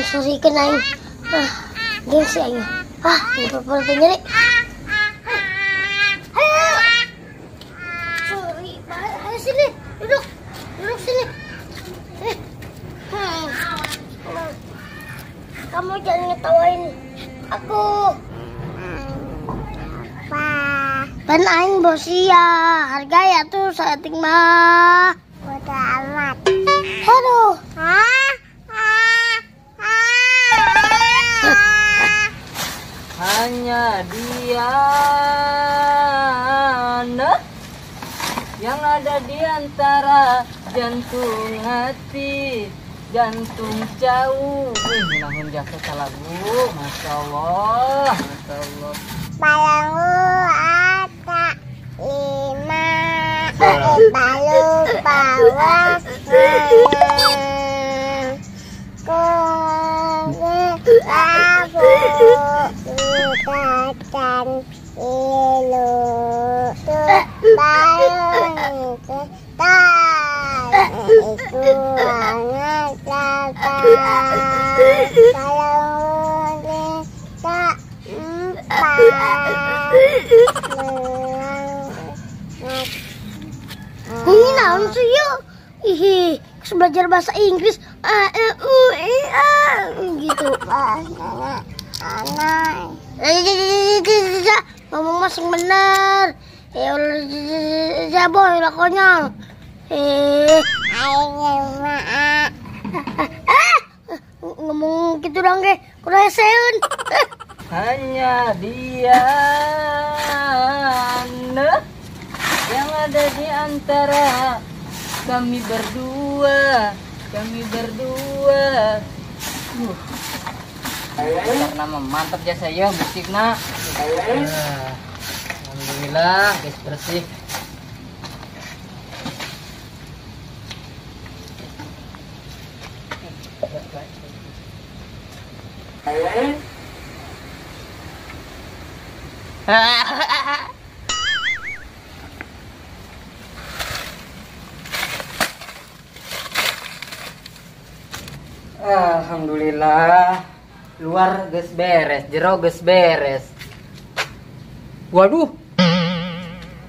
sorry kan aing. Gengsi aing. Ini perut nyeri. Sorry, ayo sini, duduk sini. Kamu jangan ngetawain aku. Pan aing bosia, harga ya tuh sating mah. Bodo amat. Aduh. Hanya dia yang ada di antara jantung hati, jantung jauh. Namun jasa salah bu, masya Allah, masya Allah. Balangu ada 5, balu bawah 6, labu dan ilu balu itu hangat Ini naon sih yuk? Ih, belajar bahasa Inggris. Gitu. Ngomong masing bener. Ya boy lah konyol. Ngomong gitu dong ge, kudu heseun. Hanya dia yang ada di antara kami berdua. Karena mantap jasa ya musiknya. Alhamdulillah guys, bersih. Alhamdulillah, luar geus beres, jero geus beres. Waduh,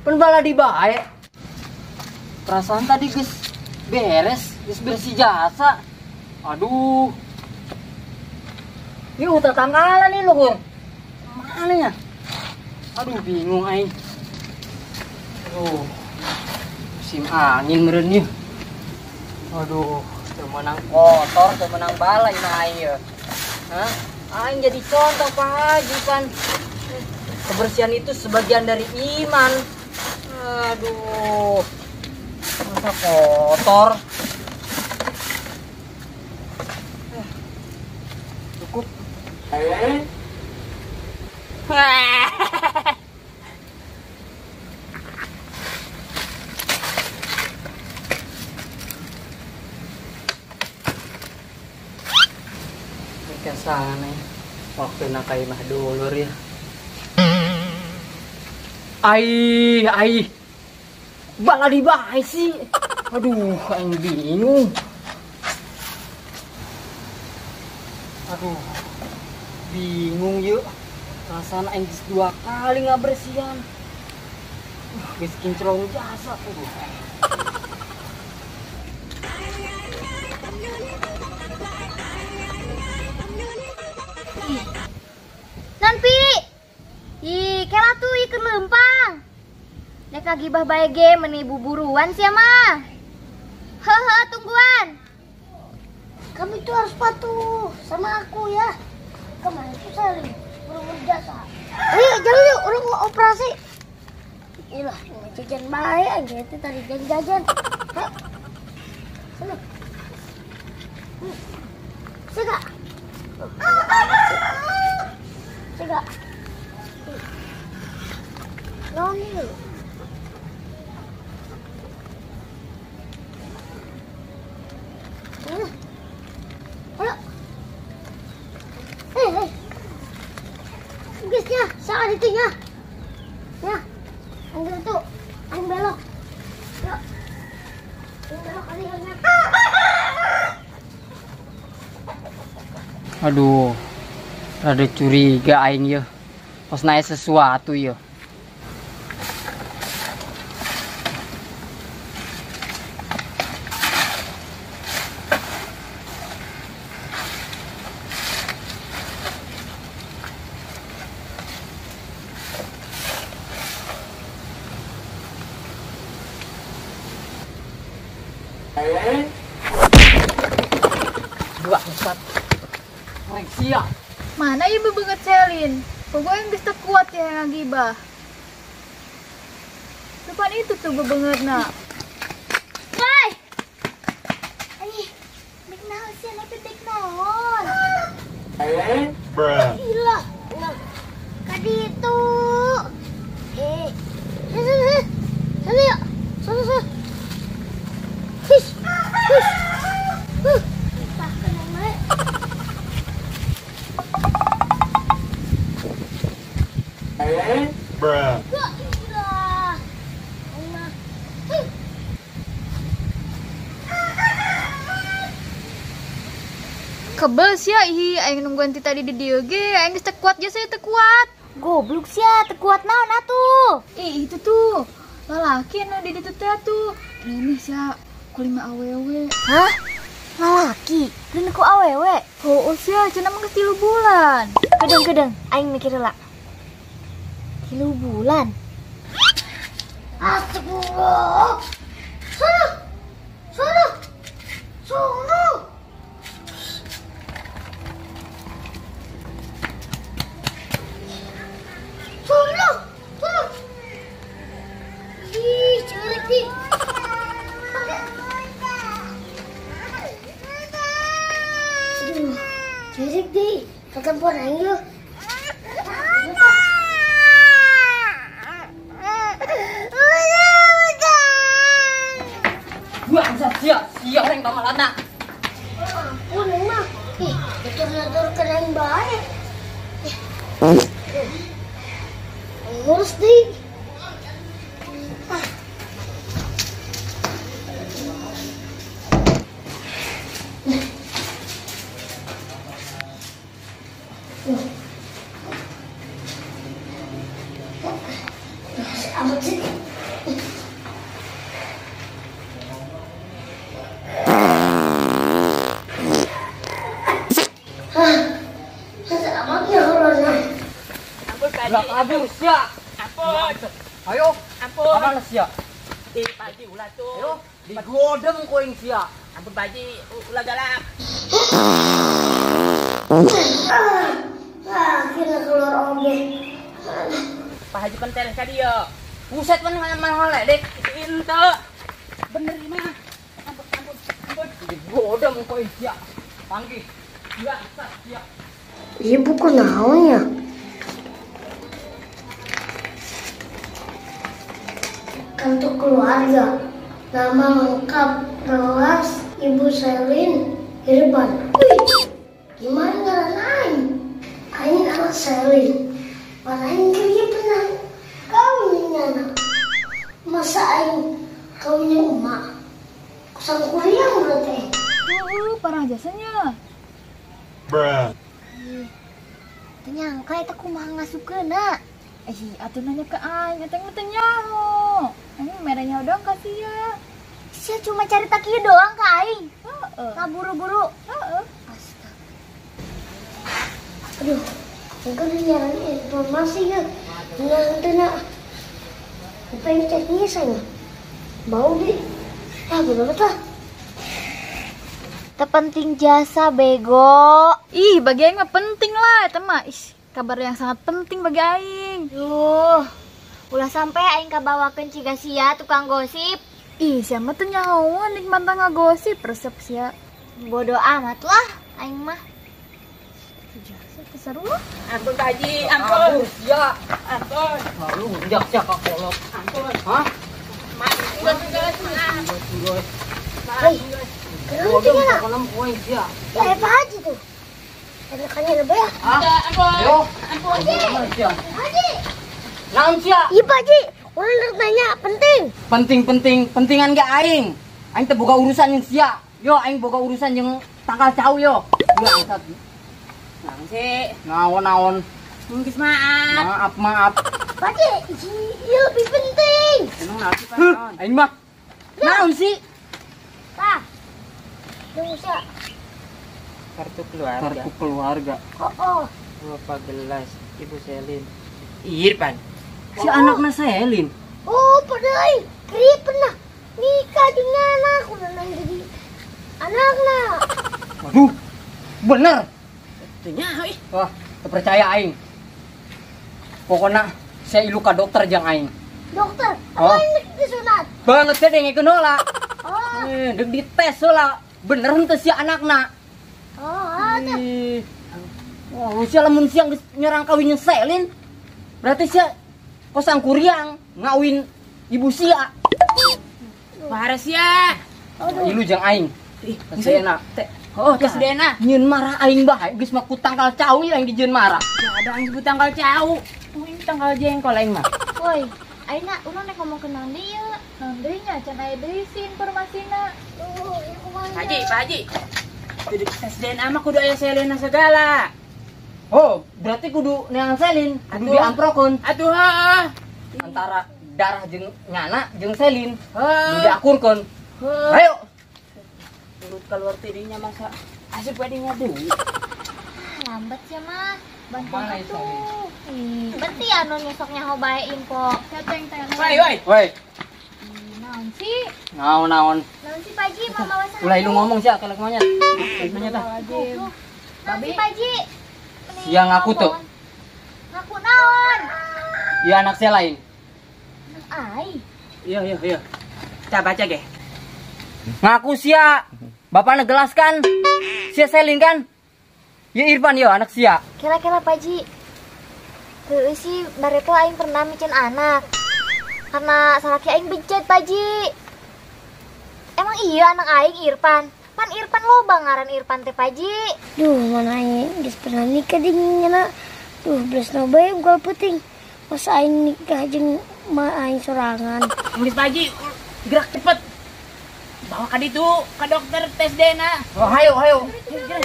penbala di bae. Perasaan tadi geus beres, geus bersih jasa. Aduh, ini udah tanggalan nih luhur. Mana ya? Aduh, bingung aing. Aduh, musim angin meureun ieu. Aduh, temenang kotor, temenang balai mah aing ya. Hah? Aing jadi contoh Pak Haji kan. Kebersihan itu sebagian dari iman. Aduh, masa kotor. Cukup. Sana waktu nakai mah dulur ya. Ai bala di bae sih. Aduh, aing bingung. Aduh, bingung yuk. Rasanya aing geus 2 kali ngabersihan. Geus kinclong jasa. Aduh. Nanti, kela tuh ikan lempang. Nek kagibah bae ge menibu buruan sih mah. Hehe, tungguan. Kamu itu harus patuh sama aku ya. Kemarin itu saling buru-buru jasa. Ayo jalan yuk, udah mau operasi. Ilah, jajan bae aja itu tadi jajan. Sana. Sega. Sega. Noni. Ayo. Guysnya, saat itu ya. Ya. Ambil itu. Ambil belok. Yuk. Ambil belok kali yang Aduh, rada curiga aing ya. Pas naik sesuatu ya. Dua empat. Sia. Mana ibu banget Selin? Pokoknya yang bisa kuat ya yang agibah. Depan itu tuh banget nak. Woi. Ay, dik naon sih nek dik naon? Gila. Nah, kaditu. Sana yuk. Sana. Hish. Tak kena naik. Gila. Nah. Kebel sih ya, aing nungguan ti tadi di dieu ge, aing geus teu kuat je saya teu kuat. Goblok sih ya, teu kuat naon atuh? Ih, itu tuh. Lalaki anu di ditu teh tuh. Ini sih kulima awewe. Hah? Lalaki? Dan ku awewe? Oh, sia, cenah mah geus 3 bulan. Kedeng, aing mikir heula. 3 bulan. Astagfirullah. Sana. Ih, jelek nih. Aduh, jelek deh. Ketempuan aing yuk. Gua bisa sia yang tamalana. Ampun, mah. Ih, betul-betul keren banget. Ngurus deh. Amat sih. Selamatnya corona. Gerak kabur sia. Ampun. Ayo. Ampun. Abang sia. Pak Haji ulah tuh. Ayo, digodem koing sia. Ampun Pak Haji, ulah galak. Akhirnya keluar oge. Pak Haji pentel ka dia. Buset mana mahal dek. Itu. Bener mah. Ampun. Digodem koing sia. Panggil. Dua sia. Iya buku naon ya? Kartu keluarga. Nama lengkap Rolas Ibu Selin Irban. Wih, gimana ngaran aing? Aing anak Selin. Mana aing kerja pernah kawinnya anak. Masa aing kawinnya emak? Kusang kuliah berarti. Parah jasanya. Ternyangka itu kumaha ngasukeuna. Atuh nanya ke aing, eta mah teu nyaho. Aing merahnya dong kasih ya. Sia cuma cari kieu doang ka aing. Heeh. Kaburu-buru. Heeh. Astaga. Aduh, engkau nyari informasi ya. Nanti nak. Pengen cek ngisanya. Bau di. Ya bener lah. Terpenting jasa bego. Ih, bagi aing mah penting lah eta mah. Ih, kabar yang sangat penting bagi aing. Ulah sampai aing kabawakeun ciga sia tukang gosip. Ih, siapa tuh nyawa nikmat ngagosip resep sia. Bodoh amat lah aing mah. Jasa terseru. Ampun Pak Haji, ampun. Sia. Ampun. Lalu jak sia ka kolot. Ampun. Hah? Hei, kenapa Godem tinggal? kolam koing sia. Ya apa aja tuh? Enakannya lebih ya. Hah? Ampun. Ayo. Ampun. Sia. Haji. Naon sia? Iya Pak Haji, udah nanya penting. Pentingan gak aing. Aing teh boga urusan yang sia. Yo aing boga urusan yang tanggal cau yo. Bangsat. Nang sih. Naon. Mungkin maaf. Maaf. Pakji, iya lebih penting. Emang naon sih, Pak? Aing mah. Naon sih? Pak, tunggu sih. Kartu keluarga. Kartu keluarga. Oh. Bapak gelas. Ibu Selin. Irfan. Si anaknya Selin. Oh, padahal Kri pernah nikah dengan aku dan jadi anaknya. Waduh. Bener. Tanya, ih. Wah, percaya aing. Pokoknya saya ilu ka dokter jang aing. Dokter, Oh. apa ini disunat? Banget saya dengeng lah. Oh, Deg dites lah. Bener henteu si anakna. oh, ada. Wah, sia lamun siang nyerang kawinnya Selin. Berarti sia kosang kuriang ngawin ibu sia. Waras ya. Ilu jang aing. Ih, Saya enak. Oh, tes DNA. Nyeun marah aing bae geus mah ku tangkal cawi aing dijieun marah. Ya ada yang sebut tanggal cau. Ini tanggal jengkol aing mah. Woi, aina urang nek ngomong ke naon deui ya? Naon deui nya can aya deui si informasina. Tuh, ini kemana? Pak Haji. Kudu tes DNA mah kudu aya Selena segala. Oh, berarti kudu neangan Selin, kudu Atuh. diamprokon Atuh, heeh. antara darah jeung nyana jeung Selin. Kudu Heeh. diakurkeun. Heeh. Ayo. Urut keluar tidinya masa asik pada ngadu. Lambat ya mah. Bantu Mana atuh. Isa, Ih, berarti anu nyesoknya ho bae info. Cacing teh. Woi. Woi, Naon sih? naon. Naon sih Paji mau mawas Ulah ilu ngomong sia kelek monyet. Nanya tah. Naon sih Paji? Siang aku tuh. Ngaku naon? Iya anak saya lain. Ai. Iya. Kita baca ge. Ngaku sia. Bapak negelaskan. Sia Selin kan? Ya Irfan ya anak sia. Kira-kira Paji. Heueuh sih bareto aing pernah micin anak. Karena salaki aing becet Paji. Emang iya anak aing Irfan. Pan Irfan loba ngaran Irfan teh Paji. Duh, mana aing geus pernah nikah dinginnya. Duh, belas bae unggal puting. Masa aing nikah jeung ma aing sorangan. Nulis Pak Haji, gerak cepet. Bawa ka ditu, ke dokter tes DNA. Oh, hayo.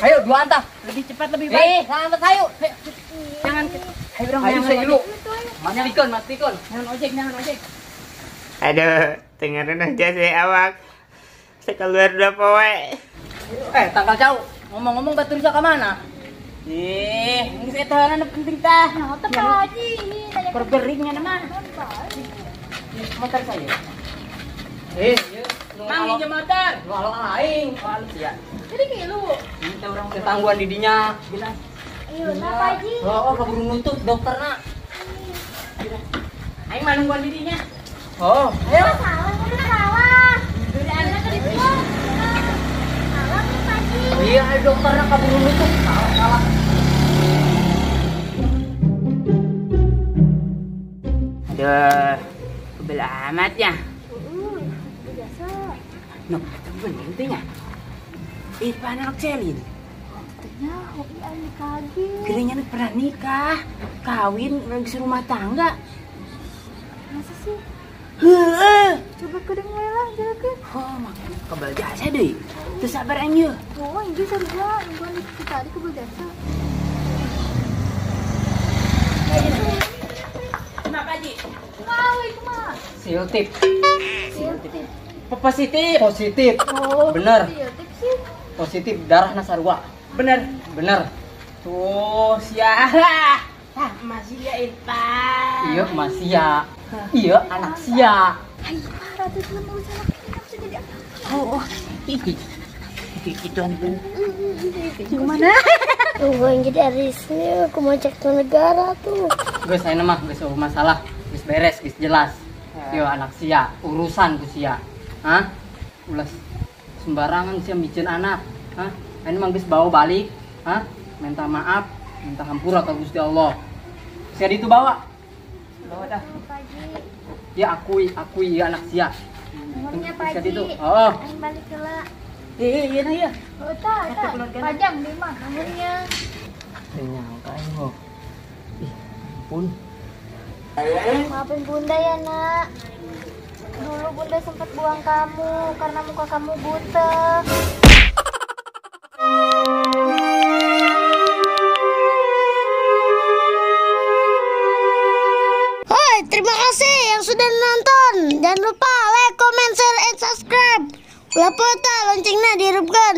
Ayo dua antah. Lebih cepat lebih baik. Selamat ayo. Jangan ayo orang Ayo saya ilu. Mana Tikon, Mas Tikon. Jangan ojek. Aduh, dengerin aja sih awak. Saya keluar udah poe. Tanggal jauh. Ngomong-ngomong batu risa ke mana? Ini saya tahan penting tah. Nah, teh Paji. Berberingnya nama. Motor saya. Mang pinjam motor. Lu aing. Ya. Jadi ngilu. Kita orang ketangguhan didinya. Bilang. Ayo nah Paji. Oh, keburu nuntut dokterna. Aing mah nungguan dirinya. Oh, Ayo salah, udah salah. Udah anak ke ditu. Salah nih Paji. iya dokterna keburu nuntut. Salah. Aduh, kebel amat ya. Biasa. Noh, bener intinya. Irfan anak Selin. Tanya hobi aing kaget. Kiranya anak pernah nikah, kawin, lagi rumah tangga. Masa sih? Heeh. Coba kedengar lah, jelakeun. Oh, makin kebal jasa deh. Terus sabar aja. Oh, ini sarua, bukan kita tadi kebel jasa. Kenapa Haji? Kumaha kumaha? Siltip. Siltip. Positif. Positif. Oh, Bener. siltip sih. Positif darahna sarua. Bener. Bener. Tuh, sia. Masih ya Irfan. Iya Mas Sia. Iya anak Sia. Hai, parah tuh cuma urusan laki bisa jadi apa? Oh. Itu bener. Gimana? Tuh, gue yang jadi arisnya, aku mau cek ke negara tuh. Guys, saya mah guys masalah. Guys beres, guys jelas. Yo anak Sia, urusan ku Sia. Hah? Ulas sembarangan Sia bikin anak. Hah? Ini mah guys bawa balik. Hah? Minta maaf, minta hampura ke Gusti Allah. Sia itu bawa. Bawa dah. Paji, Ya akui ya anak Sia. nomornya Sia Paji. itu. Oh. Aing balik heula. Iya nah ya. Oh, tak. Pajang di mah nomornya. Nyangka yo. Ih, pun. Maafin Bunda ya, Nak. Dulu Bunda sempat buang kamu karena muka kamu buta. Apa ta loncengna diharapkan?